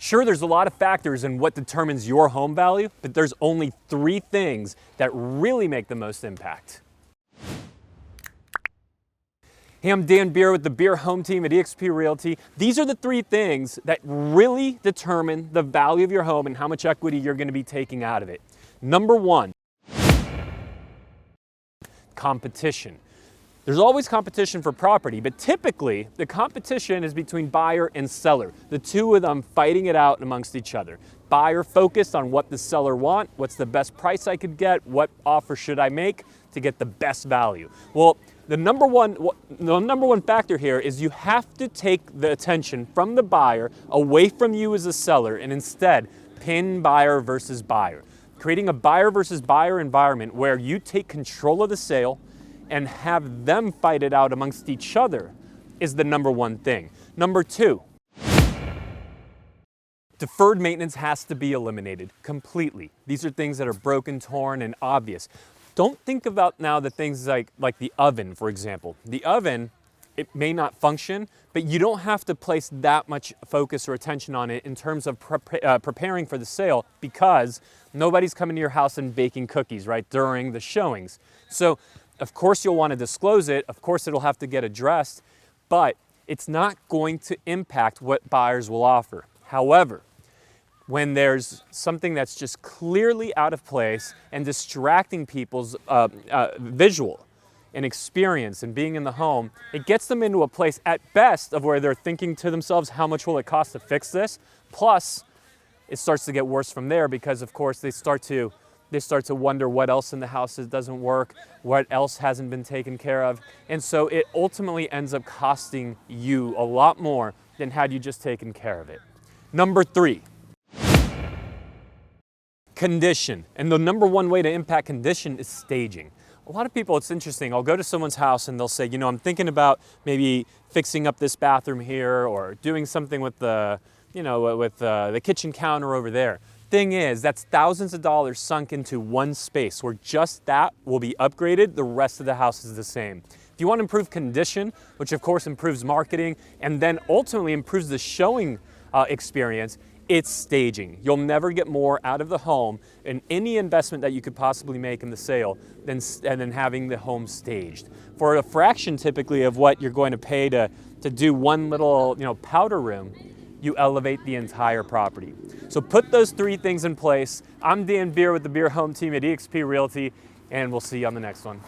Sure, there's a lot of factors in what determines your home value, but there's only 3 things that really make the most impact. Hey, I'm Dan Beer with the Beer Home Team at eXp Realty. These are the 3 things that really determine the value of your home and how much equity you're going to be taking out of it. Number 1, competition. There's always competition for property, but typically the competition is between buyer and seller, the two of them fighting it out amongst each other. Buyer focused on what the seller want, what's the best price I could get, what offer should I make to get the best value. Well, the number one factor here is you have to take the attention from the buyer away from you as a seller and instead pin buyer versus buyer. Creating a buyer versus buyer environment where you take control of the sale and have them fight it out amongst each other is the number 1 thing. Number 2, deferred maintenance has to be eliminated completely. These are things that are broken, torn, and obvious. Don't think about now the things like the oven, for example. The oven, it may not function, but you don't have to place that much focus or attention on it in terms of preparing for the sale because nobody's coming to your house and baking cookies, right, during the showings. So, of course you'll want to disclose it, of course it'll have to get addressed, but it's not going to impact what buyers will offer. However, when there's something that's just clearly out of place and distracting people's visual and experience and being in the home, it gets them into a place at best of where they're thinking to themselves, how much will it cost to fix this? Plus, it starts to get worse from there because of course they start to wonder what else in the house doesn't work, what else hasn't been taken care of. And so it ultimately ends up costing you a lot more than had you just taken care of it. Number 3, condition. And the number 1 way to impact condition is staging. A lot of people, it's interesting, I'll go to someone's house and they'll say, you know, I'm thinking about maybe fixing up this bathroom here or doing something with the, the kitchen counter over there. Thing is, that's thousands of dollars sunk into one space where just that will be upgraded, the rest of the house is the same. If you want to improve condition, which of course improves marketing and then ultimately improves the showing experience, it's staging. You'll never get more out of the home in any investment that you could possibly make in the sale than having the home staged. For a fraction typically of what you're going to pay to do one little powder room, you elevate the entire property. So put those 3 things in place. I'm Dan Beer with the Beer Home Team at eXp Realty, and we'll see you on the next one.